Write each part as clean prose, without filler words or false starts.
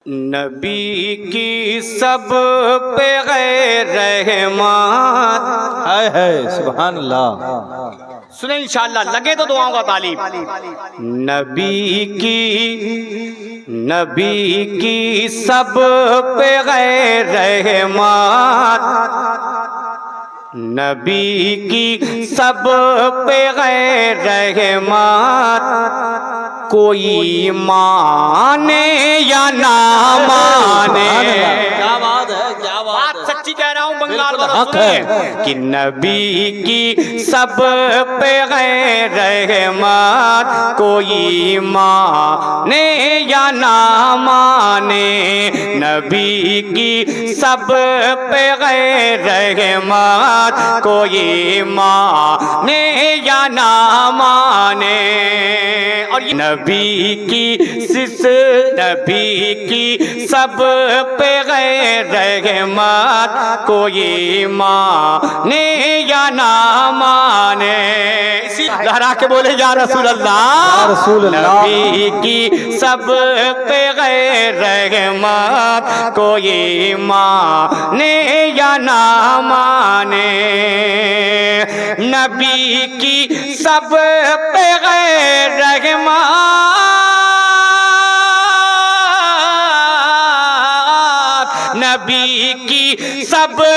نبی کی سب پہ غیر رحمت ہے سبحان اللہ. سنیں انشاءاللہ، لگے تو دعاؤں کا طالب. نبی کی سب پہ غیر رحمت، نبی کی سب پہ غیر رحمت، کوئی مانے یا نہ مانے. کیا بات ہے، کیا بات سچی کہہ رہا ہوں بنگال والوں حق ہے سنیں کہ نبی کی سب پہ غیر رحمت، کوئی مانے یا نہ مانے. نبی کی سب پہ غیر رحمت، کوئی مانے یا نہ مانے. اور یہ نبی کی سب پہ غیر رحمت، کوئی مانے یا نہ مانے. اسی لہرا کے بولے یا رسول اللہ. رسول اللہ. نبی کی سب پہ غیر رحمت، کوئی مانے یا نہ مانے. نبی کی سب پہ غیر رحمت، نبی کی سب پہ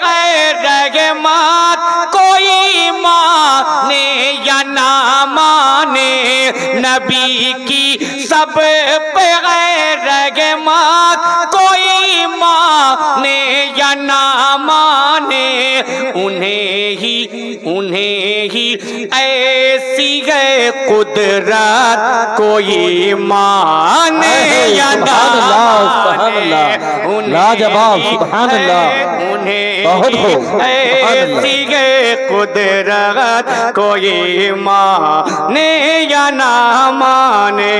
غیر رحمت، کوئی مانے یا نہ مانے. نبی کی سب پہ غیر رحمت، کوئی مانے یا نہ مانے. انہیں ہی ایسی ہے قدرت، کوئی مانے یا نہ مانے. لاجواب سبحان اللہ. انہیں ایسی ہے قدرت، کوئی مانے یا نہ مانے.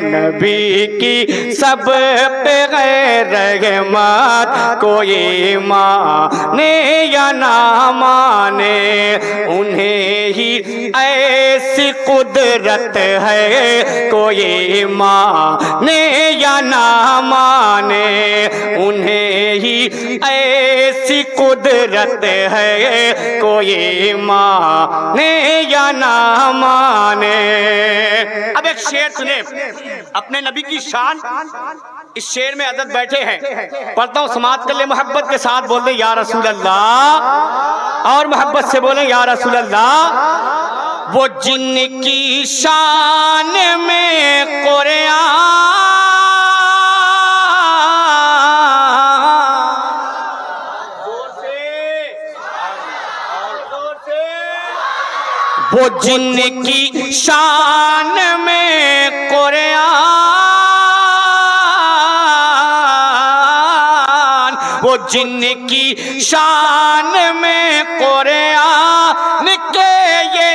نبی کی سب پہ غیر رحمت، کوئی مانے یا نہ مانے. انہیں ہی ایسی قدرت ہے، کوئی مانے یا نہ مانے. انہیں ہی ایسی قدرت ہے، کوئی مانے یا نہ مانے. اب ایک شعر سنیں اپنے نبی کی شان. اس شعر میں حضرت بیٹھے ہیں، پڑھتا ہوں سماعت کر لیں. محبت کے ساتھ بول دیں یا رسول اللہ، اور محبت سے بولیں یا رسول اللہ. وہ جن کی شان میں قرآن، وہ جن کی شان میں قرآن، وہ جن کی شان میں قرآن کے یہ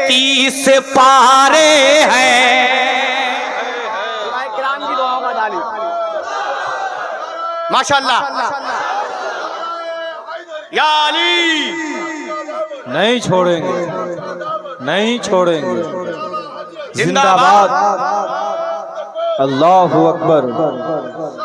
30 پارے ہیں. ماشاءاللہ یا علی. نہیں چھوڑیں گے، نہیں چھوڑیں گے. زندہ باد. اللہ اکبر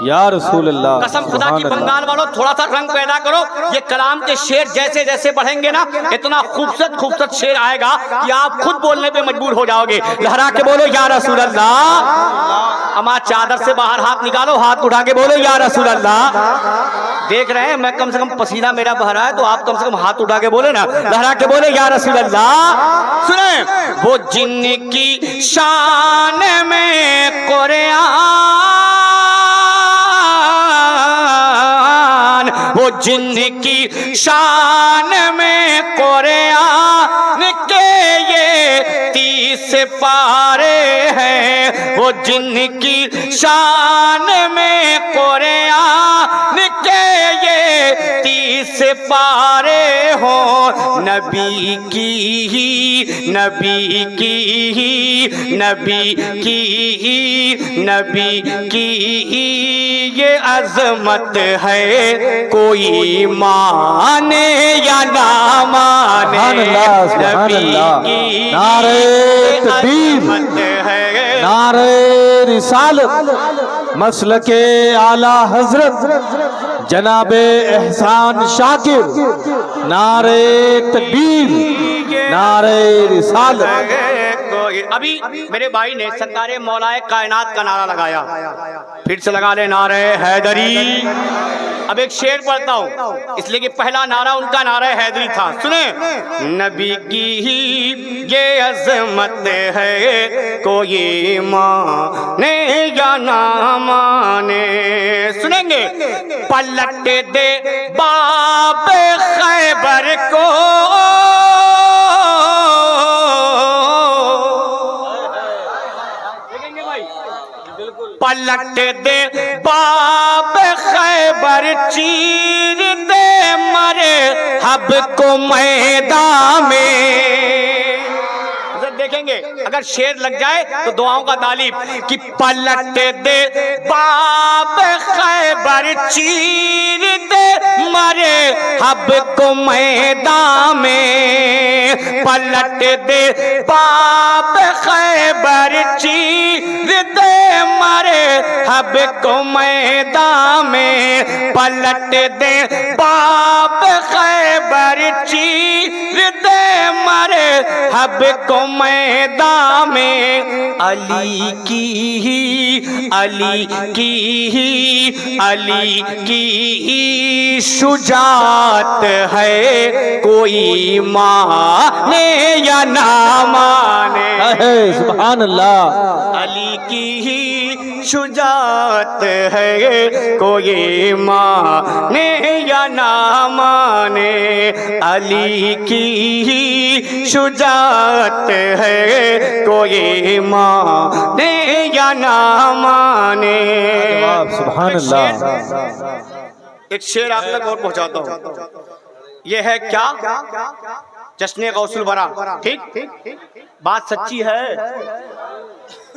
یا رسول اللہ. قسم خدا کی بنگال والوں تھوڑا سا رنگ پیدا کرو. یہ کلام کے شعر جیسے جیسے بڑھیں گے نا، اتنا خوبصورت شعر آئے گا کہ آپ خود بولنے پہ مجبور ہو جاؤ گے. لہرا کے بولو یا رسول اللہ. اما چادر سے باہر ہاتھ نکالو، ہاتھ اٹھا کے بولو یا رسول اللہ. دیکھ رہے ہیں میں کم سے کم پسینہ میرا بہ رہا ہے، تو آپ کم سے کم ہاتھ اٹھا کے بولے نا. لہرا کے بولے یا رسول اللہ. سنیں وہ جن کی شان میں قرآن، وہ جن کی شان میں قرآن کے یہ 30 پارے ہیں. وہ جن کی شان میں قرآن کے یہ 30 پارے ہوں. نبی کی ہی یہ عظمت ہے، کوئی مانے یا نہ مانے. نبی کی نعرہ تکبیر، عظمت ہے، نعرہ رسالت، مسلک اعلی حضرت جناب احسان شاکر، نعرہ تکبیر، نعرہ رسالت۔ ابھی میرے بھائی نے سرکار مولا کائنات کا نعرہ لگایا، پھر سے لگا لے نعرہ حیدری۔ اب ایک شعر پڑھتا ہوں، اس لیے کہ پہلا نعرہ ان کا نعرہ حیدری تھا۔ سنیں، نبی کی ہی یہ عظمت ہے، کوئی مانے یا نہ مانے۔ سنیں گے، پلٹ دے باب خیبر کو، پلٹ دے باب خیبر، چیر دے مرحب کو میدان میں۔ دیکھیں گے اگر شیر لگ جائے تو دعاؤں کا طالب کہ پلٹ دے باب خیبر، چیر دے مرحب کو میدان میں۔ پلٹ دے باب خیبر، چیر دے مرحب کو میدان میں۔ پلٹ دے باب خیبر، چیر دے مرحب کو میدان میں۔ علی کی ہی، علی کی ہی، علی کی ہی شجاعت ہے، کوئی مانے یا نہ مانے۔ سبحان اللہ۔ علی کی ہی شجاعت ہے، کوئی مانے یا نہ مانے۔ علی کی ہی شجاعت ہے، کوئی مانے یا نہ مانے۔ سبحان اللہ۔ ایک شعر آپ تک اور پہنچاتا ہوں، یہ ہے کیا؟ جشن غوث الورا۔ ٹھیک، بات سچی ہے،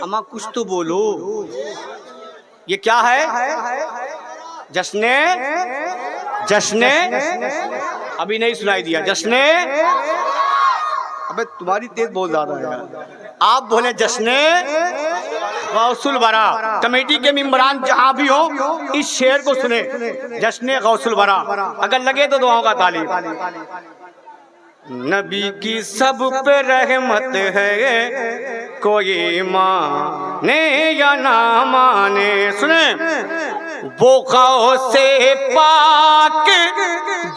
اما کچھ تو بولو۔ یہ کیا ہے؟ جشن ابھی نہیں سنائی دیا۔ جشن، ابے تمہاری تیز بہت زیادہ ہے، آپ بولے جشن غوث الورا۔ کمیٹی کے ممبران جہاں بھی ہو اس شعر کو سنیں، جشن غوث الورا۔ اگر لگے تو دعاؤں کا طالب۔ نبی کی سب پہ رحمت ہے، کوئی مانے یا نہ مانے۔ سنیں، وہ غوث پاک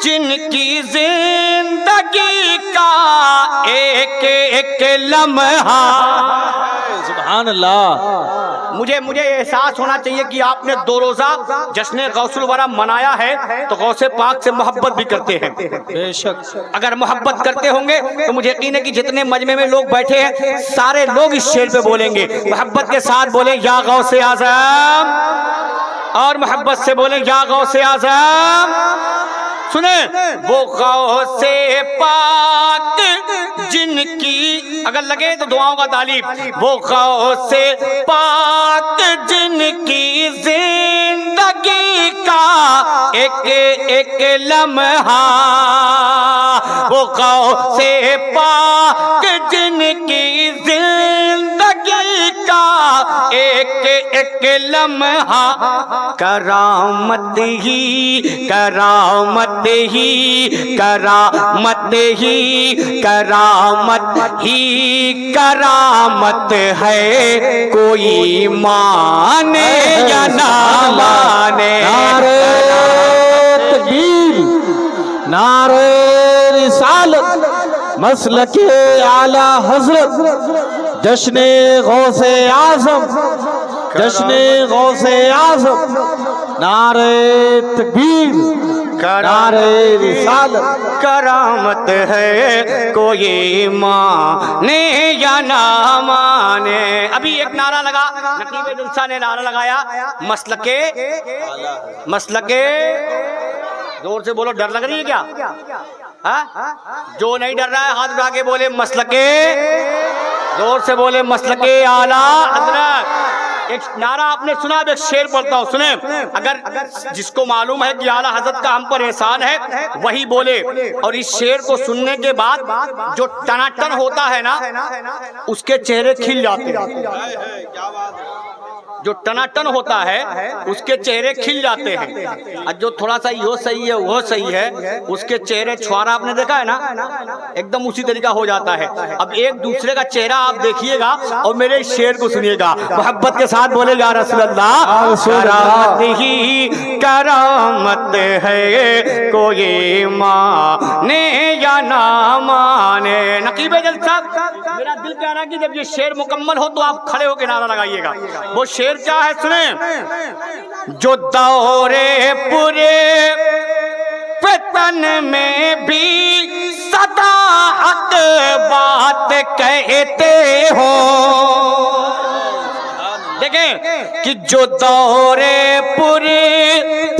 جن کی زندگی کا ایک ایک لمحہ، سبحان اللہ۔ مجھے احساس ہونا چاہیے کہ آپ نے 2 روزہ جشن غوث الورا منایا ہے تو غوث پاک سے محبت بھی کرتے ہیں۔ بے شک۔ اگر محبت کرتے ہوں گے تو مجھے یقین ہے کہ جتنے مجمع میں لوگ بیٹھے ہیں سارے لوگ اس شعر پہ بولیں گے، محبت کے ساتھ بولیں یا غوث اعظم، اور محبت سے بولیں یا غوث اعظم۔ سنیں، وہ غوث پاک جن کی، اگر لگے تو دعاؤں کا طالب، وہ غوث پاک جن کی زندگی کا ایک ایک لمحہ، وہ غوث پاک جن کی زندگی کا ایک ایک لمحہ، کرامت ہی کرامت ہی کرامت ہی کرامت ہی کرامت ہے، کوئی مانے یا نہ مانے۔ نعرہ تکبیر، نعرہ رسالت، مسلک اعلی حضرت جشن غوث اعظم، جشن غوث اعظم، نعرہ تکبیر، نعرہ رسالت۔ کرامت ہے، کوئی مانے یا نہ مانے۔ ابھی ایک نعرہ لگا، نقیب دلسا نے نعرہ لگایا، مسلک، زور سے بولو، ڈر لگ رہی ہے کیا؟ جو نہیں ڈر رہا ہے ہاتھ اٹھا کے بولے مسلک، زور سے بولے مسلک اعلیٰ حضرت۔ ایک نعرہ آپ نے سنا، اب ایک شعر پڑھتا ہوں، سنیں۔ اگر جس کو معلوم ہے کہ اعلیٰ حضرت کا ہم پر احسان ہے وہی بولے، اور اس شعر کو سننے کے بعد جو ٹناٹن ہوتا ہے نا اس کے چہرے کھل جاتے ہیں۔ جو ٹناٹن ہوتا ہے اس کے چہرے کھل جاتے ہیں، اور جو تھوڑا سا یہ صحیح ہے وہ صحیح ہے اس کے چہرے چھوارا آپ نے دیکھا ہے نا، ایک دم اسی طریقہ ہو جاتا ہے۔ اب ایک دوسرے کا چہرہ آپ دیکھیے گا اور میرے اس شعر کو سنیے گا، محبت کے ساتھ بولے یا رسول اللہ، کرامت ہی کرامت ہے، کوئی مانے یا نہ مانے۔ نقیب جلد صاحب، میرا دل کہہ رہا ہے کہ جب یہ شعر مکمل ہو تو آپ کھڑے ہو کے نعرہ لگائیے گا۔ وہ شعر کیا ہے سنیں، جو دورے پورے فتن میں بھی سدا حق بات کہتے ہو، دیکھیں کہ جو دورے پورے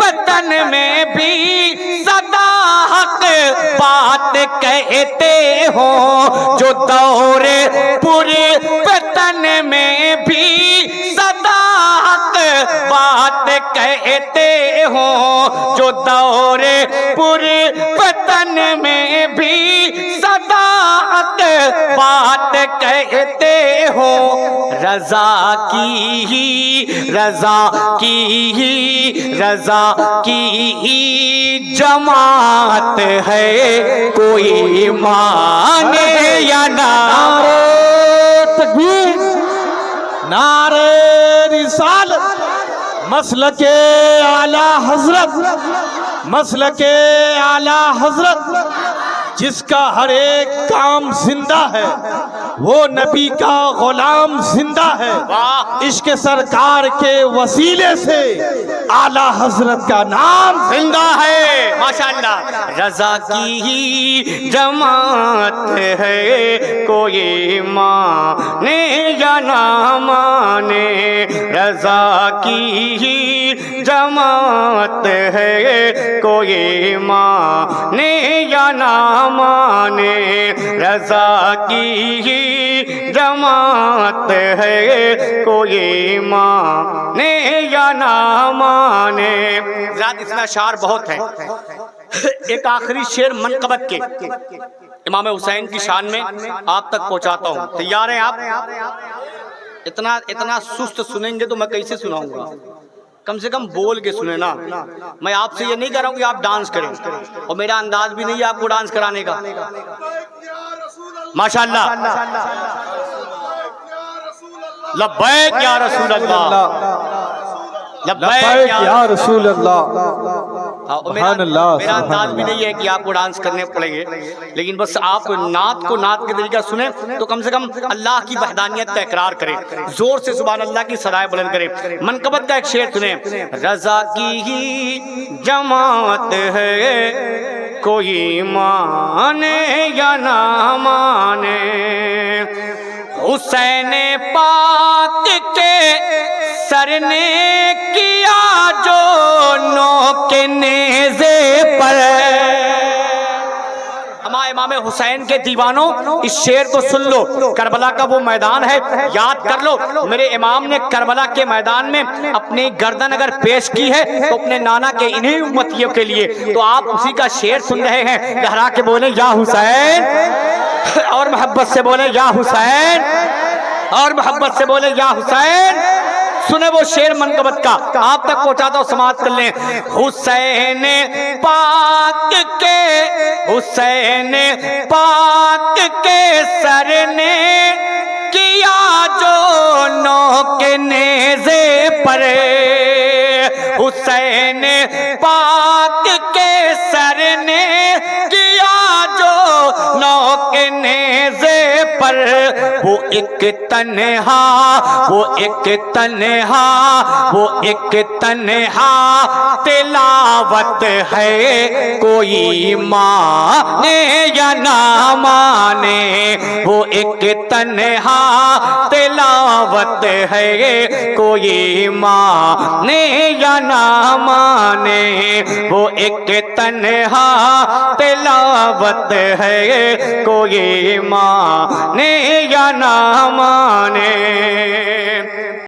فتن میں بھی سدا حق بات کہتے ہو، جو دورے پورے فتن میں بھی سدا حق بات کہتے ہو، جو دورے پورے فتن میں بھی سدا حق بات کہتے ہو، رضا کی ہی رضا کی ہی رضا کی ہی جماعت ہے، کوئی مانے یا نہ۔ نعرہ تکبیر، نعرہ رسالت، مسلک اعلی حضرت، مسلک اعلی حضرت، جس کا ہر ایک کام زندہ ہے، وہ نبی کا غلام زندہ ہے۔ عشق سرکار کے وسیلے سے اعلی حضرت کا نام زندہ ہے، ماشاءاللہ۔ رضا کی ہی جماعت ہے، کوئی مانے یا نہ مانے، رضا کی ہی جماعت ہے، کوئی مانے یا نہ مانے، رضا کی ہی جماعت ہے، کوئی مانے یا نہ مانے۔ ذات اس میں اشعار بہت ہیں، ایک آخری شعر منقبت کے امام حسین کی شان میں آپ تک پہنچاتا ہوں، تیار ہیں آپ؟ اتنا سست سنیں گے تو میں کیسے سناؤں گا؟ کم سے کم بول کے سنیں نا۔ میں آپ سے یہ نہیں کہہ رہا ہوں کہ آپ ڈانس کریں، اور میرا انداز بھی نہیں ہے آپ کو ڈانس کرانے کا، ماشاءاللہ۔ لبیک یا رسول اللہ، لبیک یا رسول اللہ، سبحان اللہ۔ میرا انداز بھی نہیں ہے کہ آپ کو ڈانس کرنے پڑیں گے، لیکن بس آپ نعت کو نعت کے طریقہ سنیں تو کم سے کم اللہ کی وحدانیت کا اقرار کریں، زور سے سبحان اللہ کی صدائیں بلند کریں۔ منقبت کا ایک شعر سنیں، رضا کی ہی جماعت ہے، کوئی مانے یا نہ مانے، حسین پاک کے سر نے کیا جو نوک نیزے پر۔ امام حسین کے دیوانوں اس شعر کو سن لو، کربلا کا وہ میدان ہے، یاد کر لو، میرے امام نے کربلا کے میدان میں اپنی گردن اگر پیش کی ہے تو اپنے نانا کے انہی امتیوں کے لیے، تو آپ اسی کا شعر سن رہے ہیں۔ لہرا کے بولے یا حسین، اور محبت سے بولے یا حسین، اور محبت سے بولے یا حسین۔ سنیں وہ شعر منقبت کا، آپ تک پہنچاتا ہوں، سماعت کر لیں۔ حسین پاک کے، حسین پاک کے سر نے کیا جو نوک نیزے پر، حسین پاک کے سر نے کیا جو نوک نیزے پر، وہ ایک تنہا، وہ ایک تنہا، وہ ایک تنہا تلاوت ہے، کوئی مانے یا نہ مانے، وہ ایک تنہا تلاوت ہے، کوئی مانے یا نہ مانے، وہ ایک تنہا تلاوت ہے، کوئی مانے یا نہ مانے۔